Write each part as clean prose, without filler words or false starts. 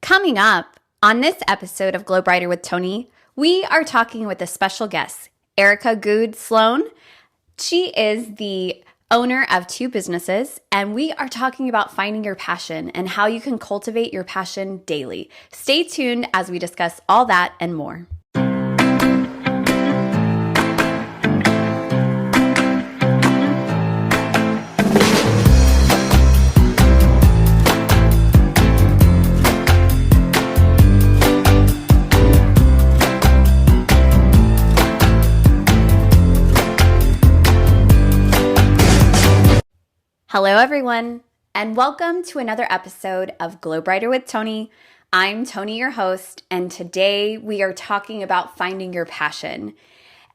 Coming up on this episode of Glow Brighter with Toni, we are talking with a special guest, Ericka Sloan. She is the owner of 2 businesses, and we are talking about finding your passion and how you can cultivate your passion daily. Stay tuned as we discuss all that and more. Hello, everyone, and welcome to another episode of Glow Brighter with Toni. I'm Toni, your host, and today we are talking about finding your passion.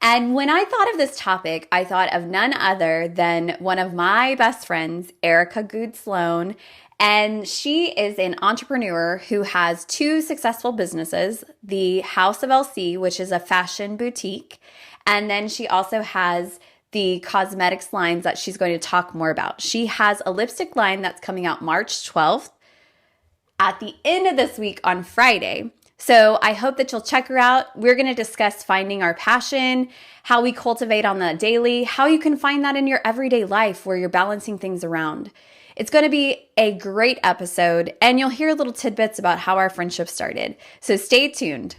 And when I thought of this topic, I thought of none other than one of my best friends, Ericka Sloan, and she is an entrepreneur who has 2 successful businesses, the House of LC, which is a fashion boutique, and then she also has the cosmetics lines that she's going to talk more about. She has a lipstick line that's coming out March 12th at the end of this week on Friday. So I hope that you'll check her out. We're going to discuss finding our passion, how we cultivate on the daily, how you can find that in your everyday life where you're balancing things around. It's going to be a great episode, and you'll hear little tidbits about how our friendship started. So stay tuned.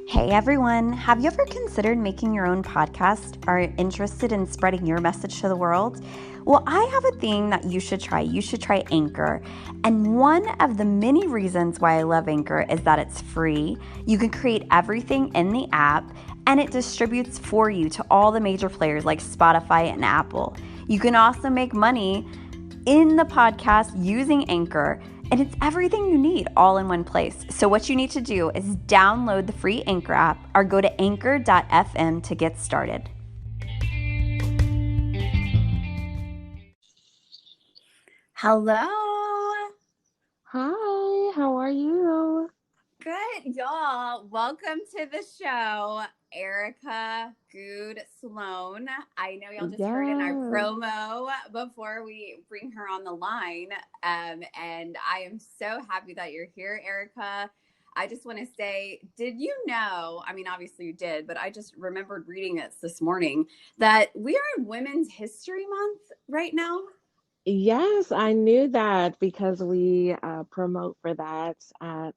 Hey everyone, have you ever considered making your own podcast? Are interested in spreading your message to the world? Well, I have a thing that you should try. You should try Anchor. And one of the many reasons why I love Anchor is that it's free. You can create everything in the app, and it distributes for you to all the major players like Spotify and Apple. You can also make money in the podcast using Anchor. And it's everything you need all in one place. So what you need to do is download the free Anchor app or go to anchor.fm to get started. Hello. Hi, how are you? Good, y'all. Welcome to the show, Ericka Sloan. I know y'all just heard in our promo before we bring her on the line. And I am so happy that you're here, Ericka. I just want to say, did you know, I mean, obviously you did, but I just remembered reading this morning that we are in Women's History Month right now. Yes, I knew that because we promote for that at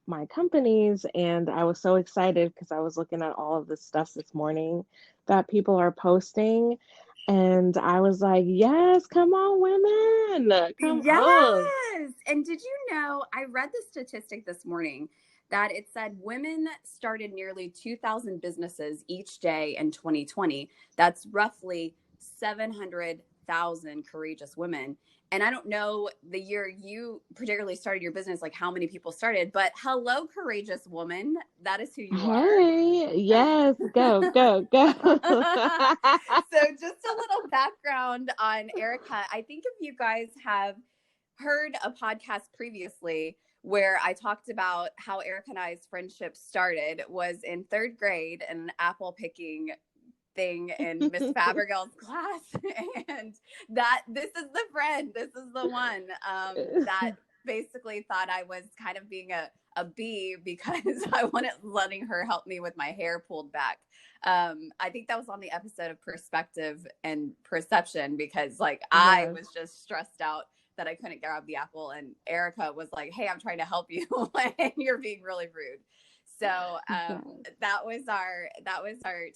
my companies, and I was so excited because I was looking at all of the stuff this morning that people are posting, and I was like, yes, come on, women, come on. Yes. And did you know, I read the statistic this morning that it said women started nearly 2,000 businesses each day in 2020. That's roughly 700,000 courageous women. And I don't know the year you particularly started your business, like how many people started, but hello, courageous woman. That is who you are. Hey, yes, go, go, go. So just a little background on Ericka. I think if you guys have heard a podcast previously where I talked about how Ericka and I's friendship started was in 3rd grade in an apple picking thing in Miss Fabregal's class. And that this is the friend, this is the one that basically thought I was kind of being a bee because I wanted letting her help me with my hair pulled back. I think that was on the episode of Perspective and Perception because like I was just stressed out that I couldn't grab the apple, and Ericka was like, hey, I'm trying to help you and you're being really rude. So that was our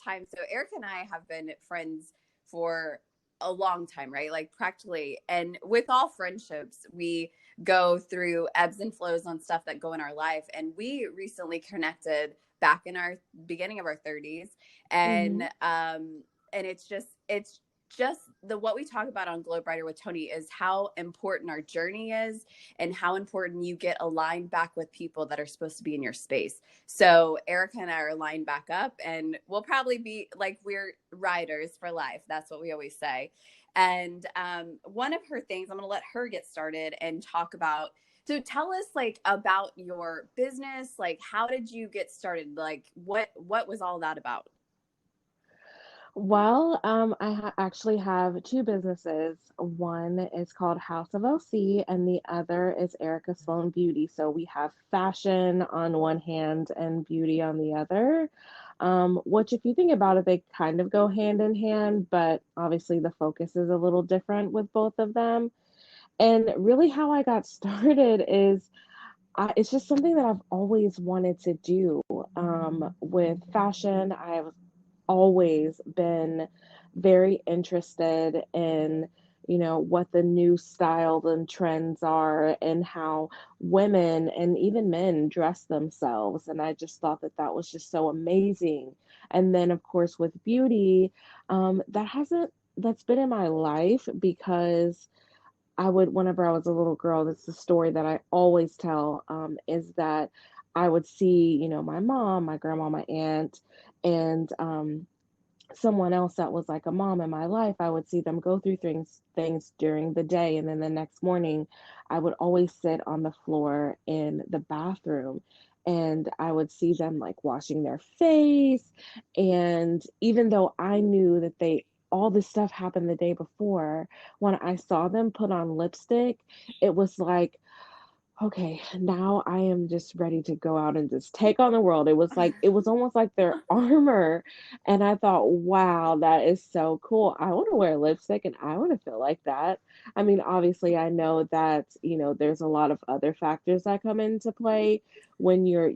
time. So Ericka and I have been friends for a long time, right? Like practically. And with all friendships, we go through ebbs and flows on stuff that go in our life. And we recently connected back in our beginning of our 30s. And it's just what we talk about on Glow Brighter with Toni is how important our journey is and how important you get aligned back with people that are supposed to be in your space. So Ericka and I are aligned back up, and we'll probably be like, we're riders for life. That's what we always say. And one of her things, I'm going to let her get started and talk about. So tell us like about your business. Like, how did you get started? Like what was all that about? Well, actually have two businesses. One is called House of LC, and the other is Ericka Sloan Beauty. So we have fashion on one hand and beauty on the other. Which, if you think about it, they kind of go hand in hand, but obviously the focus is a little different with both of them. And really, how I got started is it's just something that I've always wanted to do with fashion. I've always been very interested in, what the new styles and trends are and how women and even men dress themselves. And I just thought that that was just so amazing. And then, of course, with beauty, that's been in my life because whenever I was a little girl, that's the story that I always tell, is that I would see, my mom, my grandma, my aunt, and someone else that was like a mom in my life. I would see them go through things during the day, and then the next morning I would always sit on the floor in the bathroom, and I would see them like washing their face. And even though I knew that they all this stuff happened the day before, when I saw them put on lipstick, it was like, okay, now I am just ready to go out and just take on the world. It was almost like their armor. And I thought, wow, that is so cool. I want to wear lipstick and I want to feel like that. I mean, obviously, I know that, there's a lot of other factors that come into play when you're,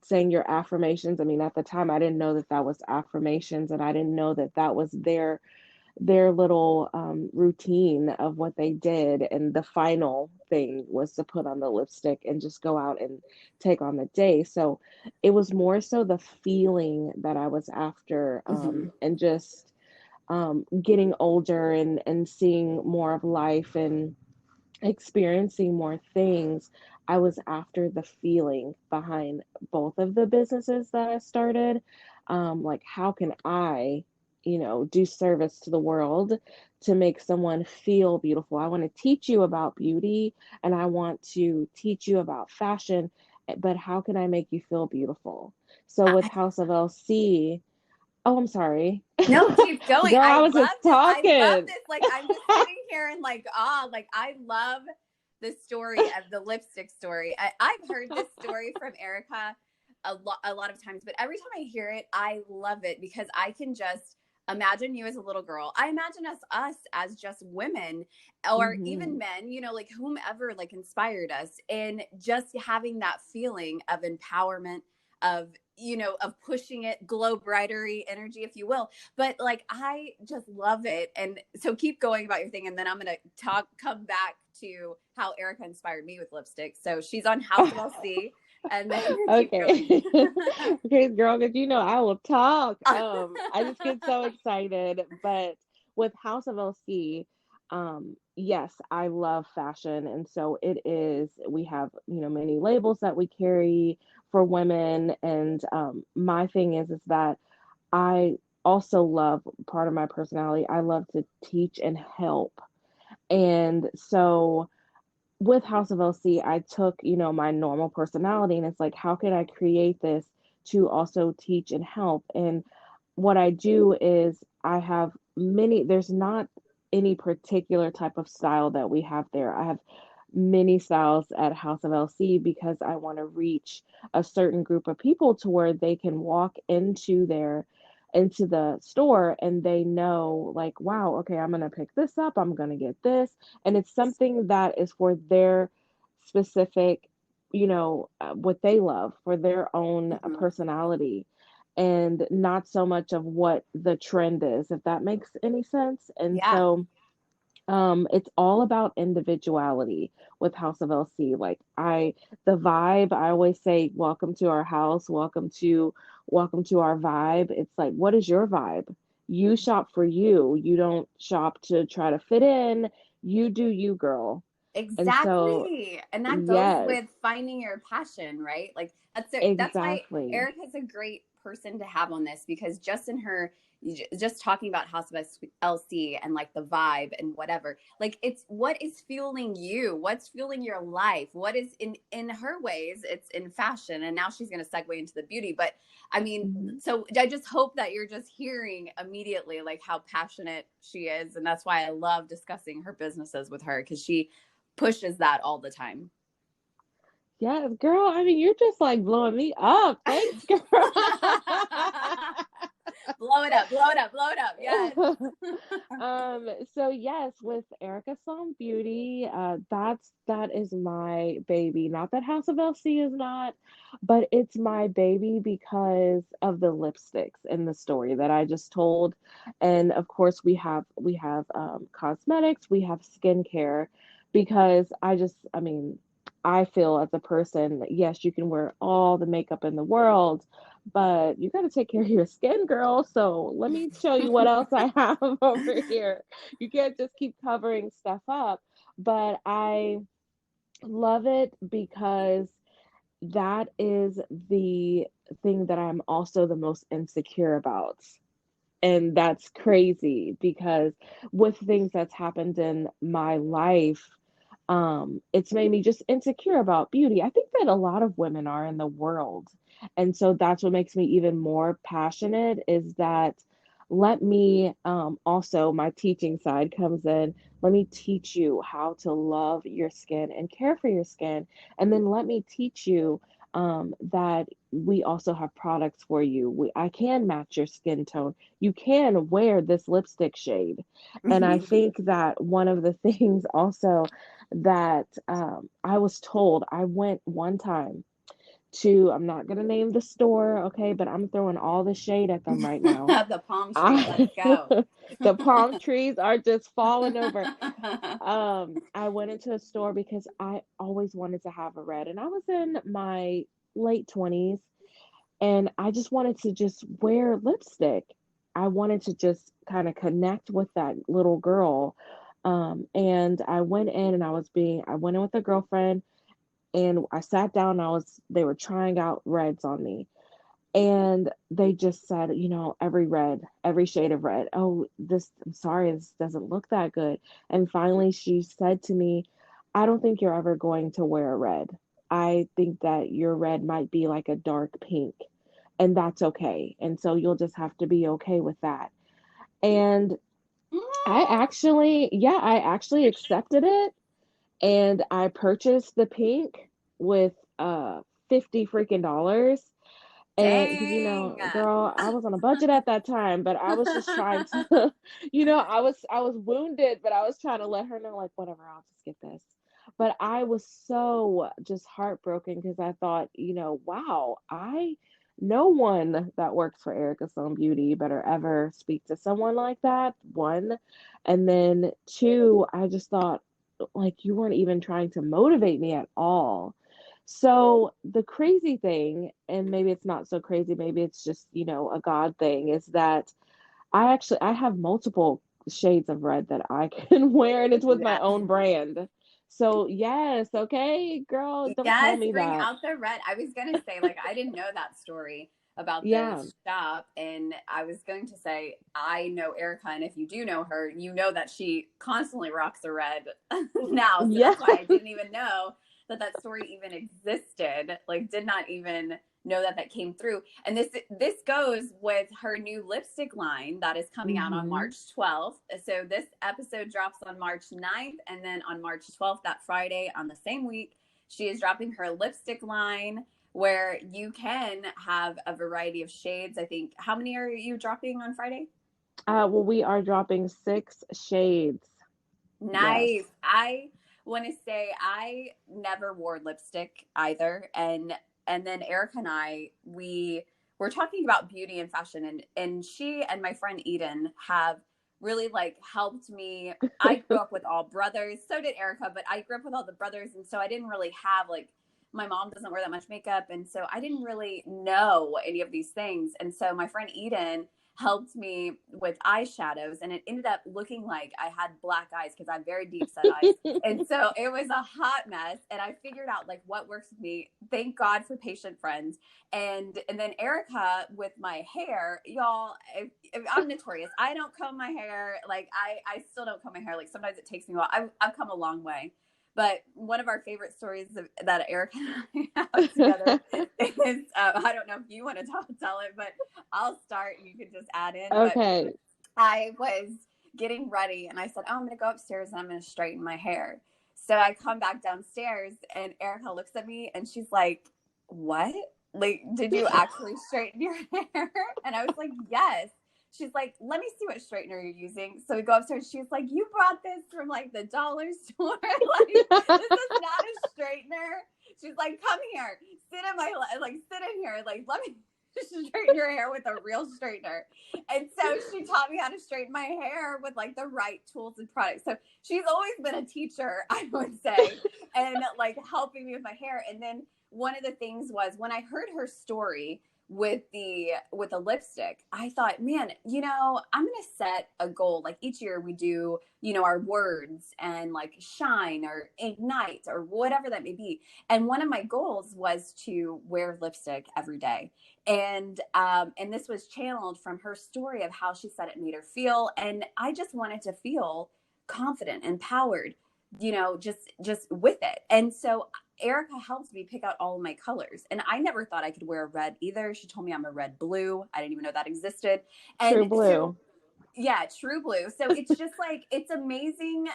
saying your affirmations. I mean, at the time, I didn't know that that was affirmations, and I didn't know that that was their little routine of what they did. And the final thing was to put on the lipstick and just go out and take on the day. So it was more so the feeling that I was after, Mhm. and just getting older and seeing more of life and experiencing more things. I was after the feeling behind both of the businesses that I started. Like, how can I, do service to the world to make someone feel beautiful? I want to teach you about beauty and I want to teach you about fashion, but how can I make you feel beautiful? So with I, House of LC, oh, I'm sorry. no, keep going. Girl, I I was just love this. I love talking. this. Like I'm just sitting here and like, like I love the story of the lipstick story. I've heard this story from Ericka a lot of times, but every time I hear it, I love it because I can just imagine you as a little girl. I imagine us as just women or even Hmm. men, like whomever like inspired us and just having that feeling of empowerment of of pushing it, glow brightery energy, if you will. But like I just love it. And so keep going about your thing and then I'm gonna come back to how Ericka inspired me with lipstick. So she's on House of LC and then keep going. Okay. Okay, girl, because I will talk. I just get so excited. But with House of LC, yes, I love fashion. And so we have, many labels that we carry for women. And my thing is that I also love part of my personality. I love to teach and help. And so with House of LC, I took, my normal personality, and it's like, how could I create this to also teach and help? And what I do is there's not any particular type of style that we have there. I have many styles at House of LC because I want to reach a certain group of people to where they can walk into the store and they know, like, wow, okay, I'm going to pick this up, I'm going to get this, and it's something that is for their specific, what they love, for their own Mhm. personality, and not so much of what the trend is, if that makes any sense. And Yeah, so it's all about individuality with House of LC. The vibe, I always say, welcome to our house, welcome to our vibe. It's like, what is your vibe? You shop for you. You don't shop to try to fit in. You do you, girl. And so, exactly. And that goes yes, with finding your passion, right? Like that's why exactly. Eric is a great person to have on this, because just in her, just talking about House of LC and like the vibe and whatever, like it's what is fueling you, what's fueling your life, what is in her ways, it's in fashion, and now she's going to segue into the beauty. But I mean, so I just hope that you're just hearing immediately like how passionate she is, and that's why I love discussing her businesses with her, because she pushes that all the time. Yes, girl. I mean, you're just like blowing me up. Thanks, girl. Blow it up, blow it up, blow it up. Yes. So yes, with Ericka Sloan Beauty, that is my baby. Not that House of LC is not, but it's my baby because of the lipsticks and the story that I just told. And of course we have cosmetics, we have skincare, because I mean, I feel as a person, yes, you can wear all the makeup in the world, but you got to take care of your skin, girl. So let me show you what else I have over here. You can't just keep covering stuff up. But I love it because that is the thing that I'm also the most insecure about. And that's crazy because with things that's happened in my life, it's made me just insecure about beauty. I think that a lot of women are in the world. And so that's what makes me even more passionate is that let me also my teaching side comes in. Let me teach you how to love your skin and care for your skin. And then let me teach you that we also have products for you. I can match your skin tone. You can wear this lipstick shade. And I think that one of the things also that I was told, I went one time to, I'm not going to name the store, okay, but I'm throwing all the shade at them right now. The palm tree, let's go. The palm trees are just falling over. I went into a store because I always wanted to have a red, and I was in my late 20s, and I just wanted to just wear lipstick. I wanted to just kind of connect with that little girl. And I went in and I went in with a girlfriend, and I sat down and they were trying out reds on me. And they just said, every shade of red. Oh, I'm sorry, this doesn't look that good. And finally she said to me, I don't think you're ever going to wear a red. I think that your red might be like a dark pink, and that's okay. And so you'll just have to be okay with that. And I actually accepted it, and I purchased the pink with 50 freaking dollars. And because Dang. girl, I was on a budget at that time, but I was just trying to, I was wounded, but I was trying to let her know, like, whatever, I'll just get this. But I was so just heartbroken because I thought, wow, no one that works for Ericka Sloan Beauty better ever speak to someone like that. One, and then two, I just thought, like, you weren't even trying to motivate me at all. So the crazy thing, and maybe it's not so crazy, maybe it's just, a God thing, is that I have multiple shades of red that I can wear, and it's with my Yes. own brand. So yes, okay, girl, don't tell Yes, me bring that. out the red. I was going to say, like, I didn't know that story about the Yeah. shop. And I was going to say, I know Ericka, and if you do know her, you know that she constantly rocks a red now. So Yeah. that's why I didn't even know that story even existed. Like, did not even know that came through. And this goes with her new lipstick line that is coming out on March 12th. So this episode drops on March 9th, and then on March 12th, that Friday on the same week, she is dropping her lipstick line where you can have a variety of shades. I think, how many are you dropping on Friday? Well, we are dropping 6 shades. Nice. Yes. I want to say I never wore lipstick either. And then Ericka and I, we were talking about beauty and fashion, and she and my friend Eden have really like helped me. I grew up with all brothers. So did Ericka, but I grew up with all the brothers. And so I didn't really have like, my mom doesn't wear that much makeup. And so I didn't really know any of these things. And so my friend Eden helped me with eyeshadows, and it ended up looking like I had black eyes because I have very deep set eyes. And so it was a hot mess, and I figured out like what works with me. Thank God for patient friends. And then Ericka with my hair, y'all, if I'm notorious. I don't comb my hair. Like I still don't comb my hair. Like sometimes it takes me a while. I've come a long way. But one of our favorite stories that Ericka and I have together is, I don't know if you want to tell it, but I'll start and you can just add in. Okay. But I was getting ready and I said, oh, I'm going to go upstairs and I'm going to straighten my hair. So I come back downstairs and Ericka looks at me and she's like, what? Like, did you actually straighten your hair? And I was like, yes. She's like, let me see what straightener you're using. So we go upstairs. She's like, you brought this from like the dollar store. Like, this is not a straightener. She's like, come here, sit in here. Like, let me straighten your hair with a real straightener. And so she taught me how to straighten my hair with like the right tools and products. So she's always been a teacher, I would say, and like helping me with my hair. And then one of the things was when I heard her story with the lipstick, I thought, man, I'm going to set a goal. Like each year we do, our words and like shine or ignite or whatever that may be. And one of my goals was to wear lipstick every day. And this was channeled from her story of how she said it made her feel. And I just wanted to feel confident, empowered, just with it. And so Ericka helped me pick out all of my colors. And I never thought I could wear a red either. She told me I'm a red blue. I didn't even know that existed. And true blue. True blue. So it's just like, it's amazing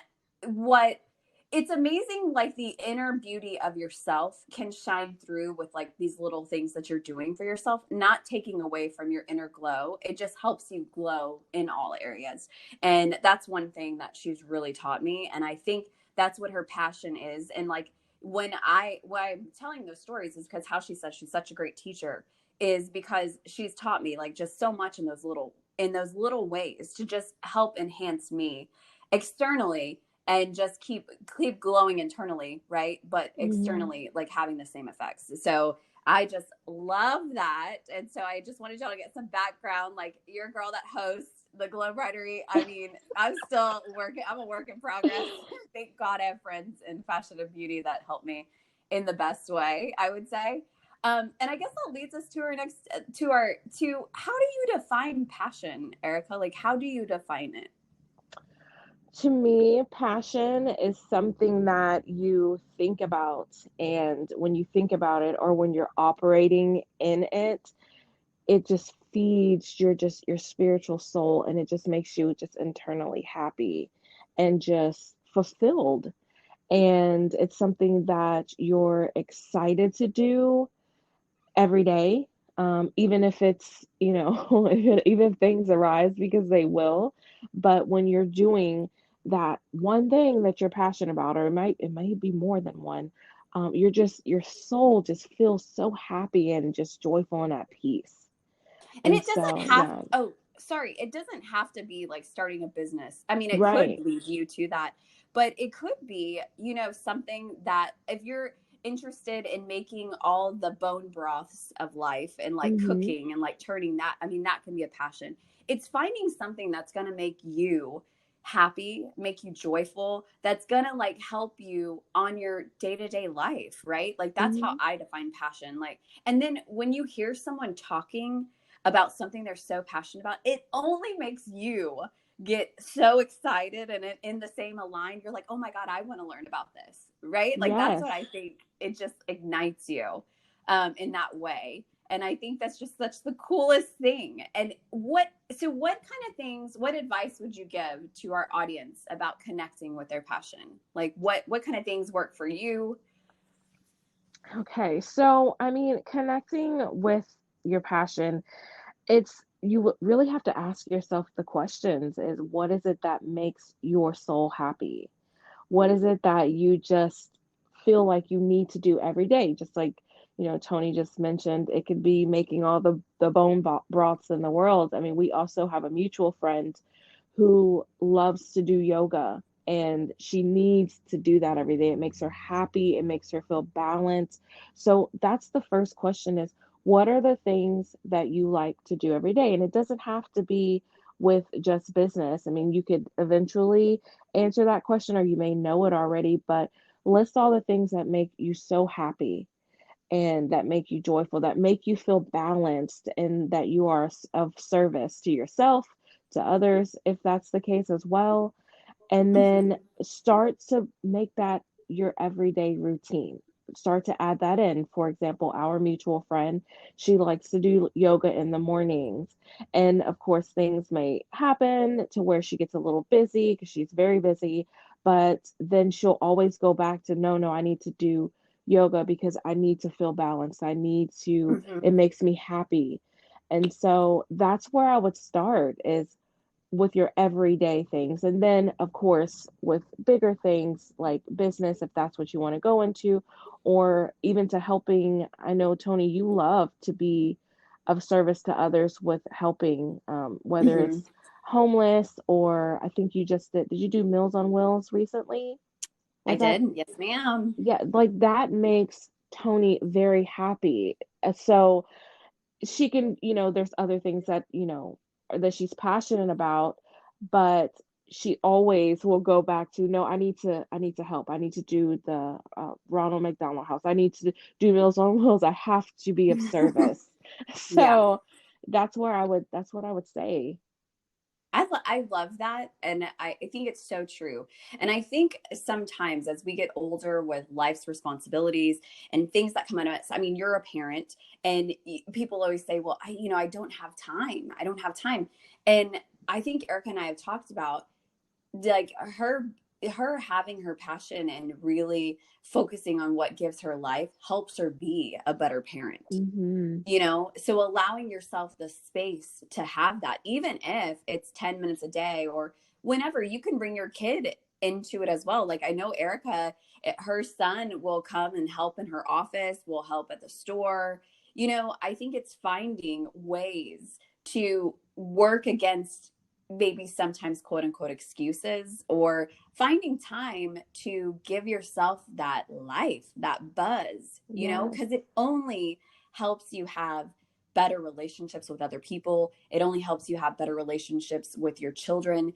like the inner beauty of yourself can shine through with like these little things that you're doing for yourself, not taking away from your inner glow. It just helps you glow in all areas. And that's one thing that she's really taught me. And I think that's what her passion is. And like, why I'm telling those stories is because how she says she's such a great teacher is because she's taught me like just so much in those little ways to just help enhance me externally and just keep glowing internally, right? But externally, like having the same effects. So I just love that. And so I just wanted y'all to get some background. Like, you're a girl that hosts the Glow Brightery. I mean, I'm still working. I'm a work in progress. Thank God I have friends in fashion and beauty that help me in the best way, I would say. And I guess that leads us to how do you define passion, Ericka? Like, how do you define it? To me, passion is something that you think about, and when you think about it or when you're operating in it, it just feeds your spiritual soul, and it just makes you just internally happy and just fulfilled. And it's something that you're excited to do every day, even if it's, even if things arise, because they will. But when you're doing that one thing that you're passionate about, or it might be more than one, your soul just feels so happy and just joyful and at peace. And it doesn't have, it doesn't have to be like starting a business. I mean, it could lead you to that, but it could be, something that if you're interested in making all the bone broths of life and like cooking and like turning that, I mean, that can be a passion. It's finding something that's going to make you happy, make you joyful, that's going to like help you on your day-to-day life, right? Like that's how I define passion. Like, and then when you hear someone talking about something they're so passionate about, it only makes you get so excited and in the same aligned. You're like, oh my God, I want to learn about this, right? Like that's what I think. It just ignites you in that way. And I think that's just such the coolest thing. And what advice would you give to our audience about connecting with their passion? Like what kind of things work for you? Okay. So, I mean, connecting with your passion, you really have to ask yourself the questions is, what is it that makes your soul happy? What is it that you just feel like you need to do every day? Just like, Toni just mentioned, it could be making all the bone broths in the world. I mean, we also have a mutual friend who loves to do yoga, and she needs to do that every day. It makes her happy. It makes her feel balanced. So that's the first question is, what are the things that you like to do every day? And it doesn't have to be with just business. I mean, you could eventually answer that question, or you may know it already, but list all the things that make you so happy and that make you joyful, that make you feel balanced, and that you are of service to yourself, to others, if that's the case as well. And then Mhm. start to make that your everyday routine. Start to add that in. For example, our mutual friend, she likes to do yoga in the mornings. And of course, things may happen to where she gets a little busy because she's very busy, but then she'll always go back to, no, no, I need to do yoga because I need to feel balanced. I need to, it Mhm. makes me happy. And so that's where I would start, is with your everyday things. And then, of course, with bigger things like business, if that's what you want to go into, or even to helping. I know, Tony, you love to be of service to others with helping, whether Mhm. it's homeless, or I think you just did you do Meals on Wheels recently? I Was that, did. Yes, ma'am. yeah, like that makes Tony very happy. So she can, there's other things that, that she's passionate about, but she always will go back to, no, I need to help. I need to do the Ronald McDonald House. I need to do Meals on Wheels. I have to be of service. Yeah. So that's what I would say. I love that. And I think it's so true. And I think sometimes as we get older with life's responsibilities and things that come at us, I mean, you're a parent and people always say, well, I don't have time. I don't have time. And I think Ericka and I have talked about like her having her passion and really focusing on what gives her life helps her be a better parent. Hmm. So allowing yourself the space to have that, even if it's 10 minutes a day or whenever, you can bring your kid into it as well. Like I know Ericka, her son will come and help in her office, will help at the store. I think it's finding ways to work against maybe sometimes quote unquote excuses, or finding time to give yourself that life, that buzz, Yes. because it only helps you have better relationships with other people. It only helps you have better relationships with your children,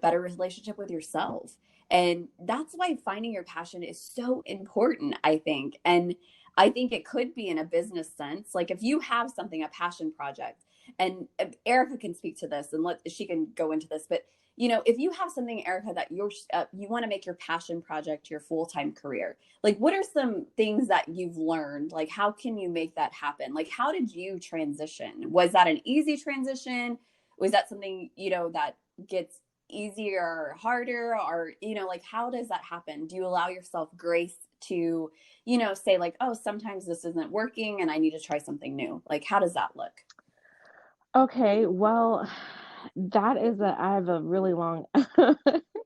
better relationship with yourself. And that's why finding your passion is so important, I think. And I think it could be in a business sense. Like if you have something, a passion project, and Ericka can speak to this and she can go into this, but if you have something, Ericka, that you want to make your passion project your full-time career, like what are some things that you've learned? Like how can you make that happen? Like how did you transition? Was that an easy transition? Was that something, that gets easier or harder, or like how does that happen? Do you allow yourself grace to, say like, oh, sometimes this isn't working and I need to try something new? Like how does that look? Okay, well, I have a really long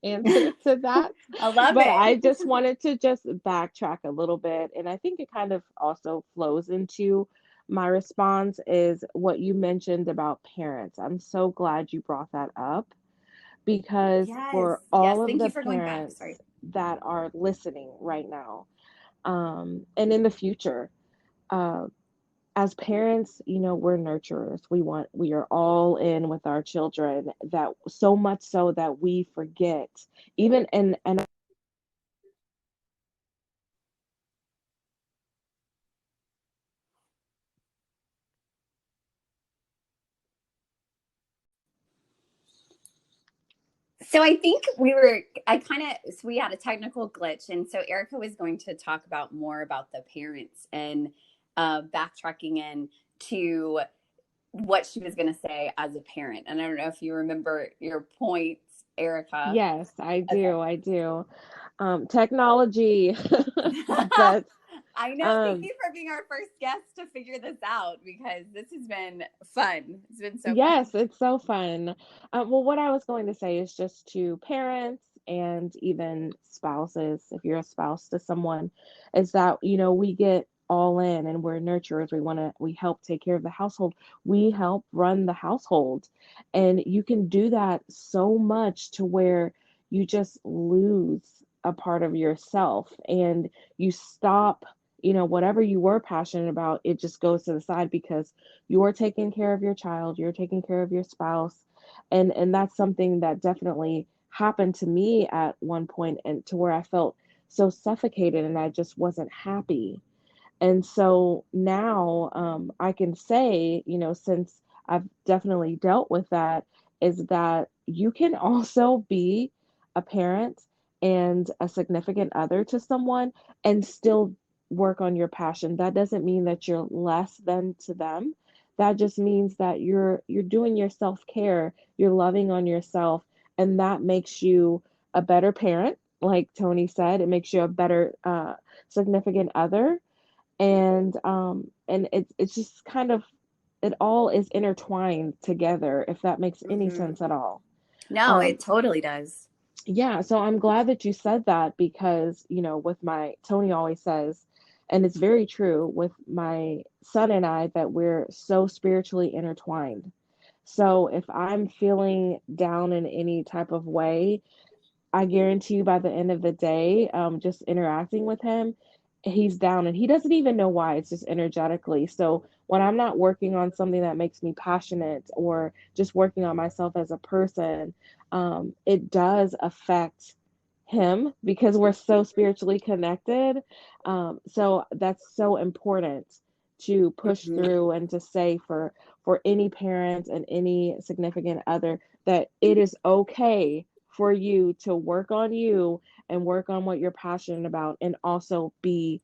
answer to that, I love but I it. just wanted to just backtrack a little bit. And I think it kind of also flows into my response, is what you mentioned about parents. I'm so glad you brought that up, because Yes, for yes, all of thank you the for going back, parents sorry. that are listening right now, and in the future, uh, as parents, we're nurturers. We are all in with our children, that so much so that we forget, even and So I think we had a technical glitch. And so Ericka was going to talk about more about the parents and backtracking in to what she was going to say as a parent. And I don't know if you remember your points, Ericka. yes, I Okay. do. I do. Technology. That's I know. Thank um you for being our first guest to figure this out, because this has been fun. It's been so fun. yes, it's so fun. Well, what I was going to say is just to parents and even spouses, if you're a spouse to someone, is that, we get all in and we're nurturers. We help take care of the household. We help run the household. And you can do that so much to where you just lose a part of yourself, and you stop. whatever you were passionate about, it just goes to the side because you're taking care of your child, you're taking care of your spouse. And that's something that definitely happened to me at one point, and to where I felt so suffocated and I just wasn't happy. And so now I can say, since I've definitely dealt with that, is that you can also be a parent and a significant other to someone and still work on your passion. That doesn't mean that you're less than to them. That just means that you're doing your self-care, you're loving on yourself, and that makes you a better parent. Like Tony said, it makes you a better significant other. And it's just kind of, it all is intertwined together, if that makes any Mm-hmm. sense at all. No, um it totally does. yeah, so I'm glad that you said that, because with my Tony always says, and it's very true with my son and I, that we're so spiritually intertwined. So if I'm feeling down in any type of way, I guarantee you by the end of the day, just interacting with him, he's down and he doesn't even know why. It's just energetically. So when I'm not working on something that makes me passionate, or just working on myself as a person, it does affect him because we're so spiritually connected. So that's so important to push Mm-hmm. through and to say for any parent and any significant other that it is okay for you to work on you and work on what you're passionate about, and also be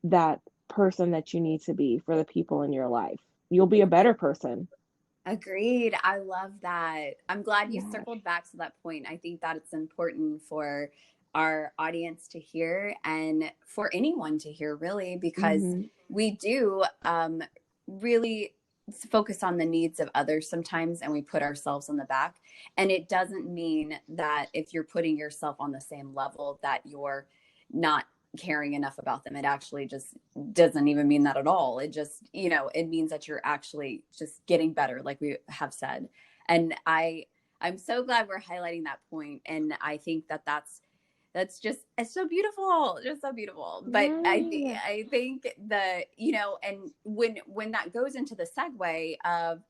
that person that you need to be for the people in your life. You'll be a better person. Agreed. I love that. I'm glad you Yeah. circled back to that point. I think that it's important for our audience to hear, and for anyone to hear, really, because Mm-hmm. we do really focus on the needs of others sometimes, and we put ourselves on the back. And it doesn't mean that if you're putting yourself on the same level that you're not caring enough about them. It actually just doesn't even mean that at all. It just, it means that you're actually just getting better, like we have said. And I'm so glad we're highlighting that point. And I think that that's just, it's so beautiful, just so beautiful. But Yeah. I think and when that goes into the segue of,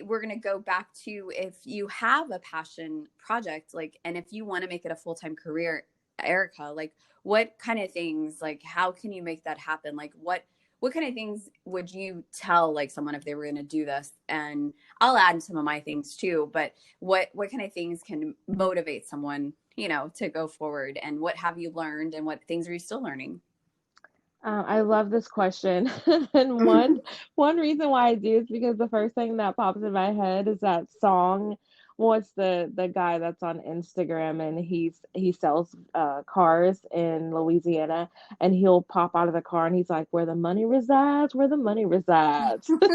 we're going to go back to, if you have a passion project, like, and if you want to make it a full-time career, Ericka, like, what kind of things, like, how can you make that happen? Like, what kind of things would you tell, like, someone if they were going to do this? And I'll add some of my things too, but what kind of things can motivate someone, to go forward? And what have you learned, and what things are you still learning? I love this question. And one reason why I do is because the first thing that pops in my head is that song. What's the guy that's on Instagram, and he sells cars in Louisiana, and he'll pop out of the car and he's like, "Where the money resides, where the money resides." I've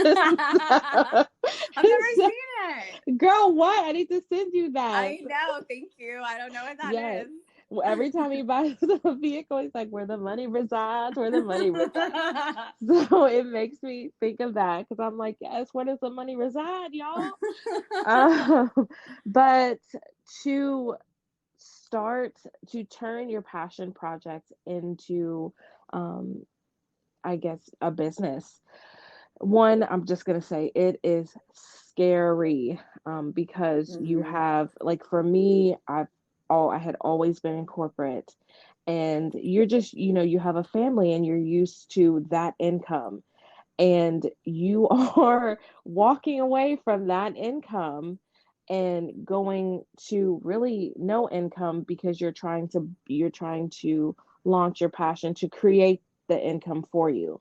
never So, seen it. girl, what? I need to send you that. I know. Thank you. I don't know what that Yes. is. Well, every time he buys a vehicle, he's like, "Where the money resides, where the money resides." So it makes me think of that, because I'm like, yes, where does the money reside, y'all? Um, but to start to turn your passion project into, um, I guess, a business. One, I'm just gonna say it is scary, because you Mm-hmm. have, like, for me, I had always been in corporate, and you're just, you have a family and you're used to that income, and you are walking away from that income and going to really no income, because you're trying to launch your passion to create the income for you.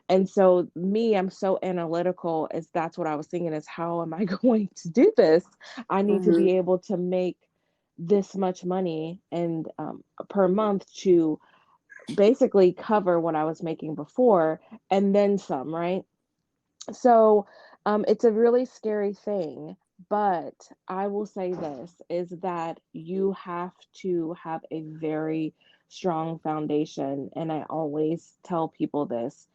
And so me, I'm so analytical, as that's what I was thinking, is how am I going to do this? I need to Mm-hmm. be able to make this much money and per month to basically cover what I was making before, and then some, right? So it's a really scary thing. But I will say this, is that you have to have a very strong foundation. And I always tell people this: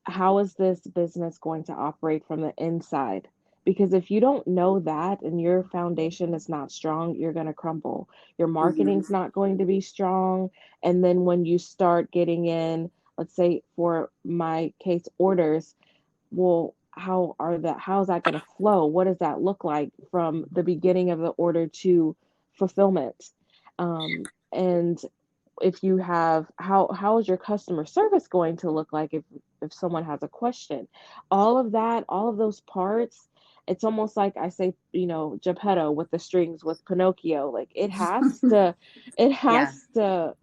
how is this business going to operate from the inside? Because if you don't know that and your foundation is not strong, you're going to crumble. Your Mm-hmm. marketing's not going to be strong. And then when you start getting in let's say for my case orders, well, how's that going to flow? What does that look like from the beginning of the order to fulfillment? And if you have, how is your customer service going to look like if someone has a question? All of that, all of those parts, it's almost like I say, Geppetto with the strings with Pinocchio. Like it Yeah. has to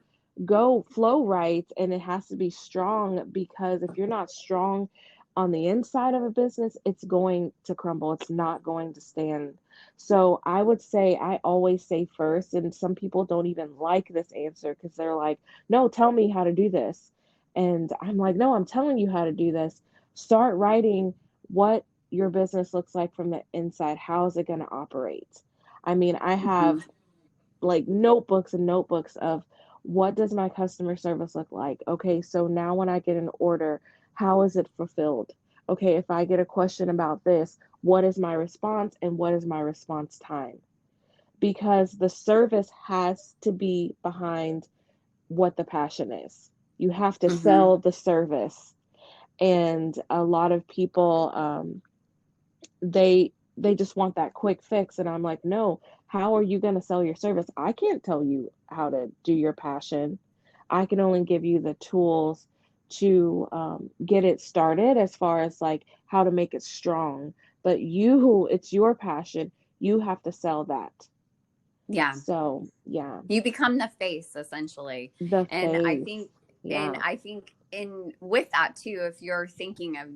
go flow right, and it has to be strong, because if you're not strong on the inside of a business, it's going to crumble. It's not going to stand. So I would say, I always say first, and some people don't even like this answer because they're like, no, tell me how to do this. And I'm like, no, I'm telling you how to do this. Start writing what your business looks like from the inside. How is it going to operate? I mean, I Mhm. have like notebooks and notebooks of, what does my customer service look like? Okay, so now when I get an order, how is it fulfilled? Okay, if I get a question about this, what is my response and what is my response time? Because the service has to be behind what the passion is. You have to Mhm. sell the service. And a lot of people, they just want that quick fix, and I'm like, no, how are you going to sell your service? I can't tell you how to do your passion. I can only give you the tools to get it started, as far as like how to make it strong. But it's your passion, you have to sell that. Yeah. So yeah, You become the face essentially. the And I face. think, Yeah. in with that too, if you're thinking of,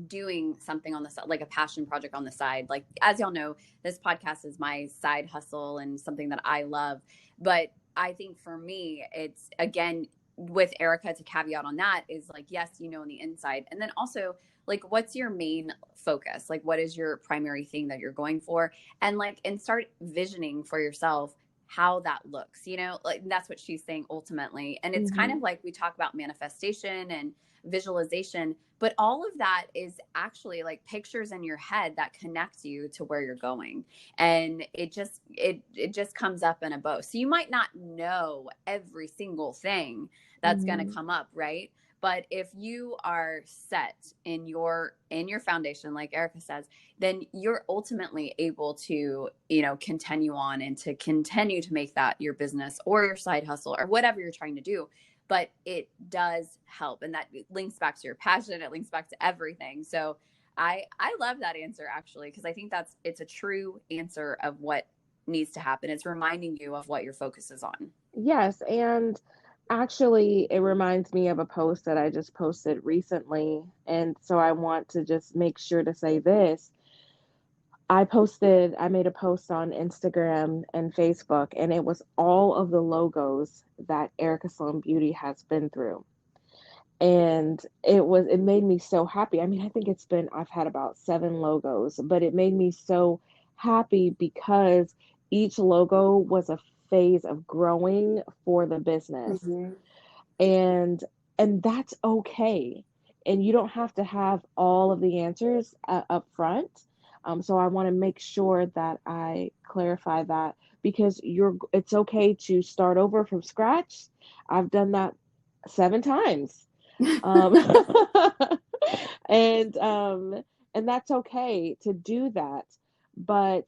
doing something on the side, like a passion project on the side, like, as y'all know, this podcast is my side hustle and something that I love. But I think for me, it's, again, with Ericka, to caveat on that is like, yes, on the inside. And then also, like, what's your main focus? Like, what is your primary thing that you're going for? And start visioning for yourself how that looks, like that's what she's saying ultimately. And it's kind Hmm. of like we talk about manifestation and visualization, but all of that is actually like pictures in your head that connect you to where you're going. And it just comes up in a bow. So you might not know every single thing that's going to Hmm. come up, right? But if you are set in your foundation, like Ericka says, then you're ultimately able to, continue on and to continue to make that your business or your side hustle or whatever you're trying to do. But it does help. And that links back to your passion. It links back to everything. So I love that answer, actually, because I think it's a true answer of what needs to happen. It's reminding you of what your focus is on. Yes, and actually, it reminds me of a post that I just posted recently. And so I want to just make sure to say this. I made a post on Instagram and Facebook, and it was all of the logos that Ericka Sloan Beauty has been through. And it made me so happy. I mean, I think I've had about 7 logos, but it made me so happy because each logo was a phase of growing for the business. Mm-hmm. and and that's okay, and you don't have to have all of the answers up front. So I want to make sure that I clarify that, because it's okay to start over from scratch. I've done that 7 times. um, and and that's okay to do that. But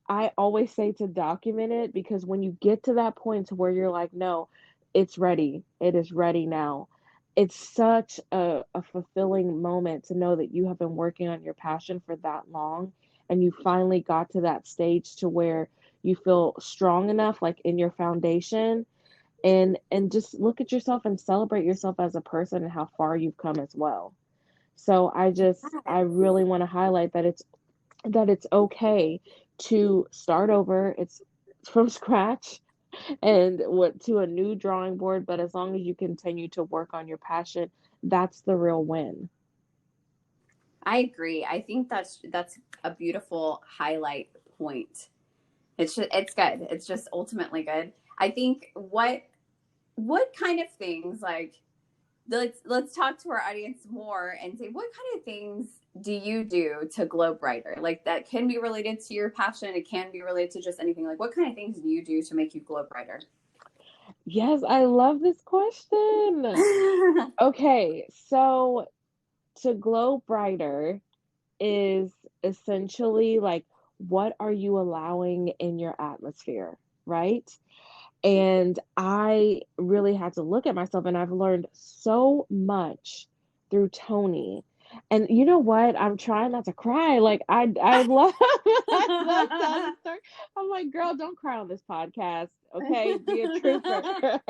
I always say to document it, because when you get to that point to where you're like, no, it's ready. It is ready now. It's such a fulfilling moment to know that you have been working on your passion for that long, and you finally got to that stage to where you feel strong enough, like in your foundation, and just look at yourself and celebrate yourself as a person and how far you've come as well. So I really want to highlight that it's okay to start over. It's from scratch, and what to a new drawing board, but as long as you continue to work on your passion, that's the real win. I agree. I think that's a beautiful highlight point. It's good. It's just ultimately good. I think what kind of things, like, let's talk to our audience more and say, what kind of things do you do to glow brighter? Like, that can be related to your passion. It can be related to just anything. Like, what kind of things do you do to make you glow brighter? Yes, I love this question. Okay, so to glow brighter is essentially like, what are you allowing in your atmosphere, right? And I really had to look at myself, and I've learned so much through Tony. And you know what? I'm trying not to cry. Like I love I love telling stories. I'm like, girl, don't cry on this podcast. Okay? Be a trooper.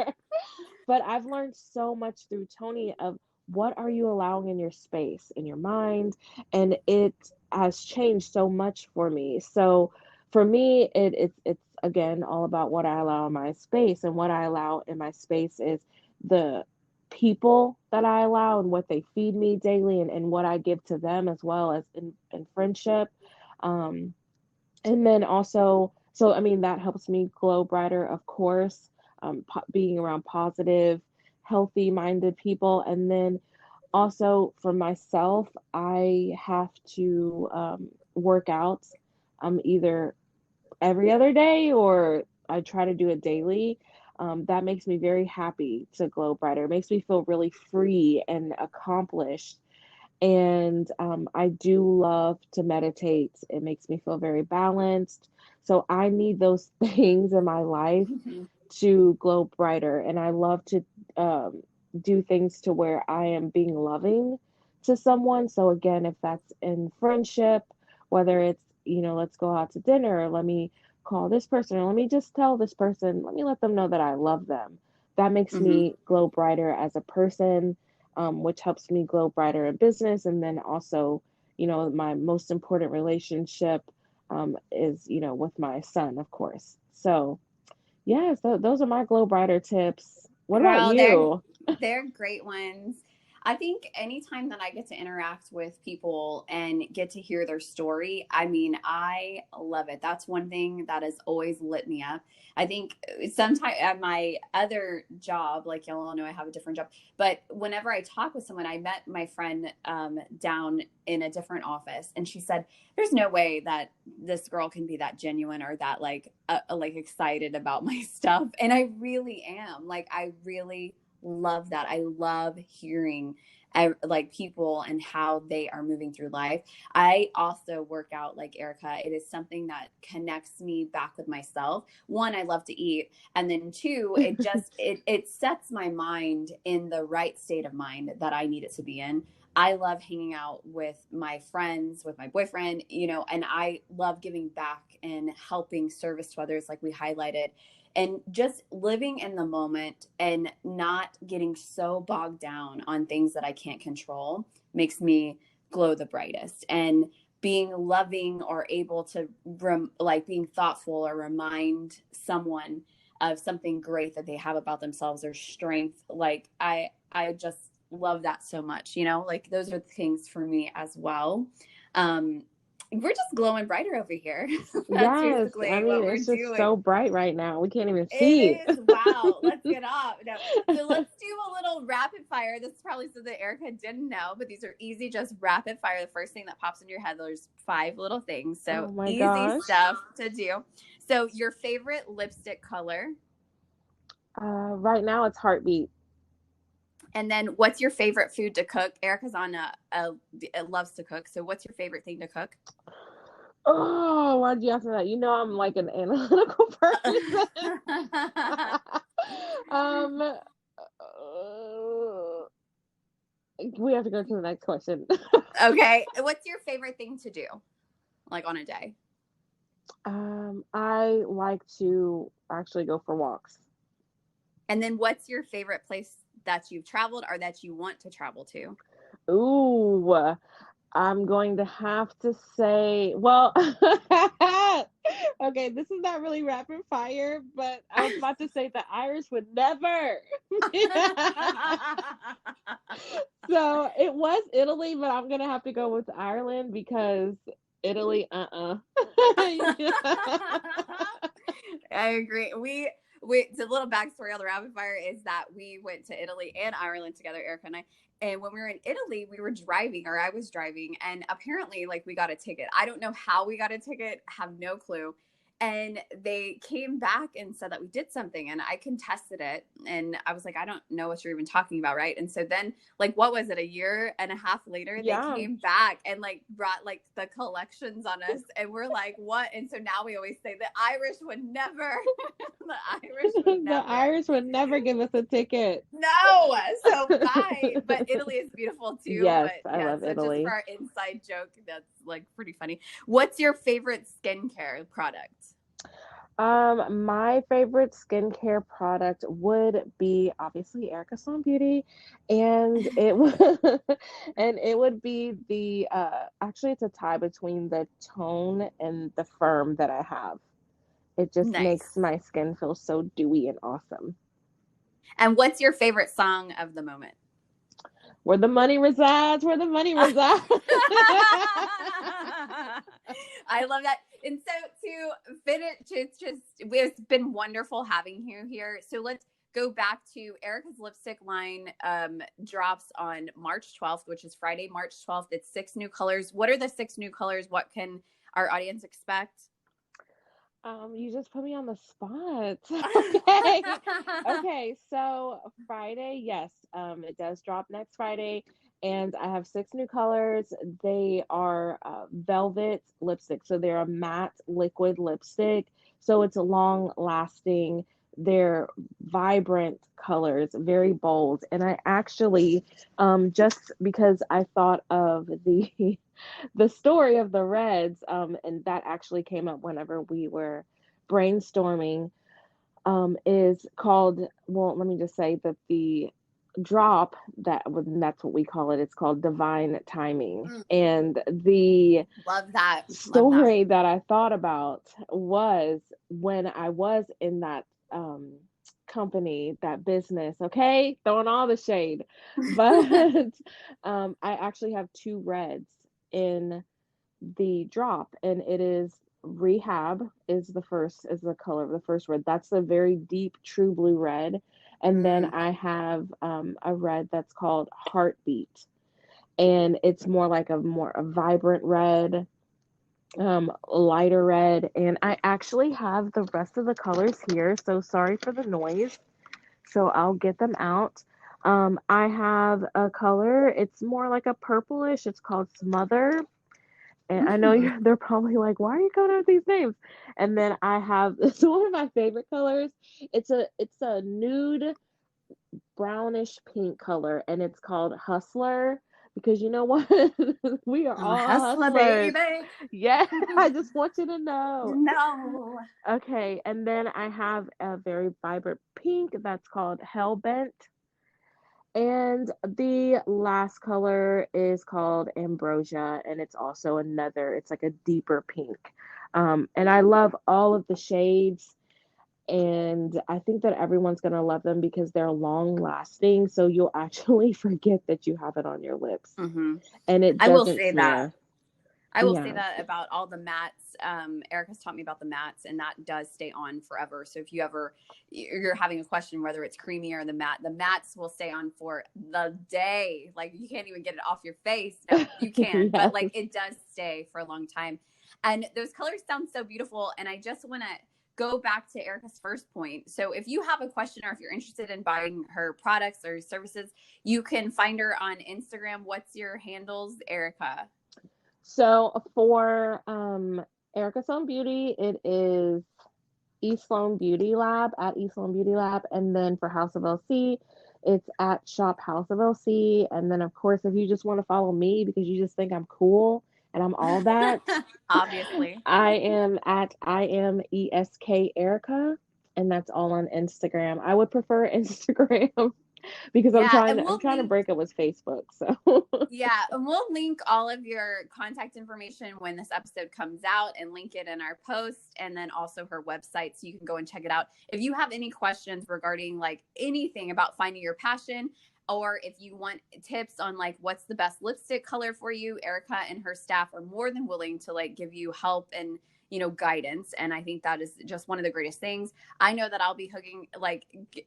But I've learned so much through Tony of what are you allowing in your space, in your mind, and it has changed so much for me. So for me, it's again all about what I allow in my space, and what I allow in my space is the people that I allow and what they feed me daily, and what I give to them as well as in friendship. Um, and then also, so I mean, that helps me glow brighter, of course, being around positive, healthy minded people. And then also for myself, I have to work out either every other day or I try to do it daily. That makes me very happy to glow brighter. It makes me feel really free and accomplished. And I do love to meditate. It makes me feel very balanced. So I need those things in my life to glow brighter. And I love to do things to where I am being loving to someone. So again, if that's in friendship, whether it's, let's go out to dinner, or let me call this person, or let me just tell this person, let me let them know that I love them. That makes Hmm. me glow brighter as a person, which helps me glow brighter in business. And then also, my most important relationship is, with my son, of course. So, yes, those are my glow brighter tips. What about Girl, they're you? they're great ones. I think anytime that I get to interact with people and get to hear their story, I mean, I love it. That's one thing that has always lit me up. I think sometimes at my other job, like y'all know, I have a different job, but whenever I talk with someone, I met my friend down in a different office, and she said, "There's no way that this girl can be that genuine or that like excited about my stuff," and I really am. Like, I really love that. I love hearing like people and how they are moving through life. I also work out like Ericka. It is something that connects me back with myself. One, I love to eat, and then two, it sets my mind in the right state of mind that I need it to be in. I love hanging out with my friends, with my boyfriend, and I love giving back and helping service to others, like we highlighted, and just living in the moment and not getting so bogged down on things that I can't control makes me glow the brightest. And being loving or able to like being thoughtful or remind someone of something great that they have about themselves or strength, like I just love that so much, like those are things for me as well. um we're just glowing brighter over here. That's Yes, I basically mean, what we're it's just doing. so bright right now. We can't even see. It is. Wow. Let's get off. No. So let's do a little rapid fire. This is probably something that Ericka didn't know, but these are easy, just rapid fire. The first thing that pops in your head, there's 5 little things. So Oh my easy gosh. stuff to do. So your favorite lipstick color. Right now it's heartbeat. And then what's your favorite food to cook? Erica's on loves to cook. So what's your favorite thing to cook? Oh, why'd you ask me that? You know I'm like an analytical person. um, we have to go to the next question. Okay. What's your favorite thing to do, like on a day? I like to actually go for walks. And then what's your favorite place that you've traveled or that you want to travel to? Ooh, I'm going to have to say, well, okay, this is not really rapid fire, but I was about to say the Irish would never. So it was Italy, but I'm gonna have to go with Ireland because Italy, I agree. We the little backstory on the rapid fire is that we went to Italy and Ireland together, Erica and I. And when we were in Italy, we were driving, or I was driving, and apparently, like, we got a ticket. I don't know how we got a ticket, have no clue. And they came back and said that we did something, and I contested it. And I was like, I don't know what you're even talking about. Right. And so then, like, what was it? A year and a half later, they came back and like brought like the collections on us. And we're like, what? And so now we always say the Irish would never, The Irish would never give us a ticket. No. So bye. But Italy is beautiful too. Yes, but I love Italy. Just for our inside joke, that's like pretty funny. What's your favorite skincare product? My favorite skincare product would be obviously Ericka Sloan Beauty, and it would be the actually it's a tie between the tone and the firm that I have. It just makes my skin feel so dewy and awesome. And what's your favorite song of the moment? Where the money resides, where the money resides. I love that. And so to finish, it's been wonderful having you here. So let's go back to Ericka's lipstick line drops on March 12th, which is Friday, March 12th. It's 6 new colors. What are the 6 new colors? What can our audience expect? You just put me on the spot. Okay. Okay. So Friday, yes, it does drop next Friday, and I have 6 new colors. They are velvet lipstick. So they're a matte liquid lipstick. So it's long lasting. They're vibrant colors, very bold. And I actually, just because I thought of the story of the reds, and that actually came up whenever we were brainstorming, is called, well, let me just say that the drop, that's what we call it, it's called Divine Timing. And the story that I thought about was when I was in that company, that business, okay, throwing all the shade, but I actually have 2 reds in the drop, and it is Rehab is the color of the first red. That's a very deep true blue red. And then I have a red that's called Heartbeat, and it's more like a vibrant red, lighter red. And I actually have the rest of the colors here, so sorry for the noise. So I'll get them out. I have a color, it's more like a purplish, it's called Smother. And I know they're probably like, why are you coming up with these names? And then I have, it's one of my favorite colors. It's a nude brownish pink color, and it's called Hustler, because you know what? We are all hustlers. Baby. Yeah, I just want you to know. No. Okay, and then I have a very vibrant pink that's called Hellbent. And the last color is called Ambrosia, and it's also it's like a deeper pink. And I love all of the shades, and I think that everyone's going to love them because they're long lasting. So you'll actually forget that you have it on your lips. And it doesn't I will say smear. That. I will say that about all the mattes. Ericka's taught me about the mattes, and that does stay on forever. So if you're having a question whether it's creamy or the mattes will stay on for the day. Like, you can't even get it off your face. No, you can, but like, it does stay for a long time. And those colors sound so beautiful. And I just want to go back to Ericka's first point. So if you have a question, or if you're interested in buying her products or services, you can find her on Instagram. What's your handles, Ericka? So for Ericka Sloan Beauty, it is Sloan Beauty Lab, at Sloan Beauty Lab. And then for House of LC, it's at shophouseoflc. And then, of course, if you just want to follow me because you just think I'm cool and I'm all that, obviously, I am at IamESK Ericka, and that's all on Instagram. I would prefer Instagram because I'm trying to break up with Facebook. So yeah, and we'll link all of your contact information when this episode comes out, and link it in our post, and then also her website, so you can go and check it out. If you have any questions regarding like anything about finding your passion, or if you want tips on like what's the best lipstick color for you, Ericka and her staff are more than willing to like give you help and guidance. And I think that is just one of the greatest things. I know that I'll be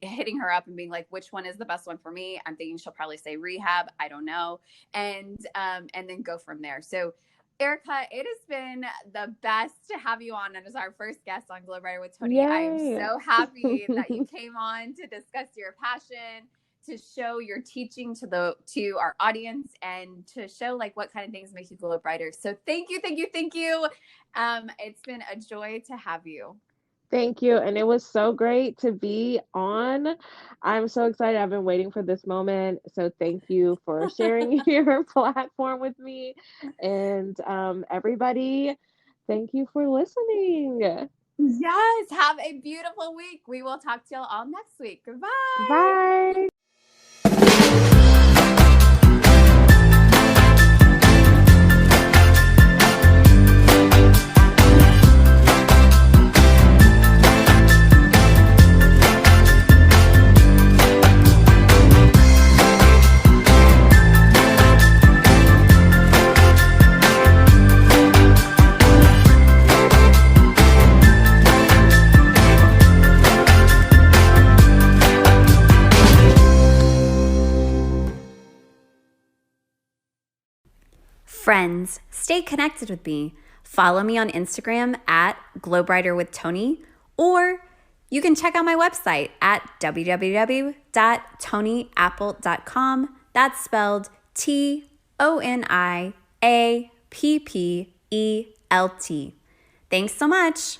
hitting her up and being like, which one is the best one for me? I'm thinking she'll probably say Rehab. I don't know. And then go from there. So Ericka, it has been the best to have you on as our first guest on Glow Brighter with Toni. Yay. I am so happy that you came on to discuss your passion, to show your teaching to our audience, and to show like what kind of things make you glow brighter. So thank you. It's been a joy to have you. Thank you. And it was so great to be on. I'm so excited. I've been waiting for this moment. So thank you for sharing your platform with me. And everybody, thank you for listening. Yes. Have a beautiful week. We will talk to y'all all next week. Goodbye. Bye. Friends, stay connected with me. Follow me on Instagram at Glow Brighter with Toni, or you can check out my website at www.toniapple.com. That's spelled ToniAppelt. Thanks so much.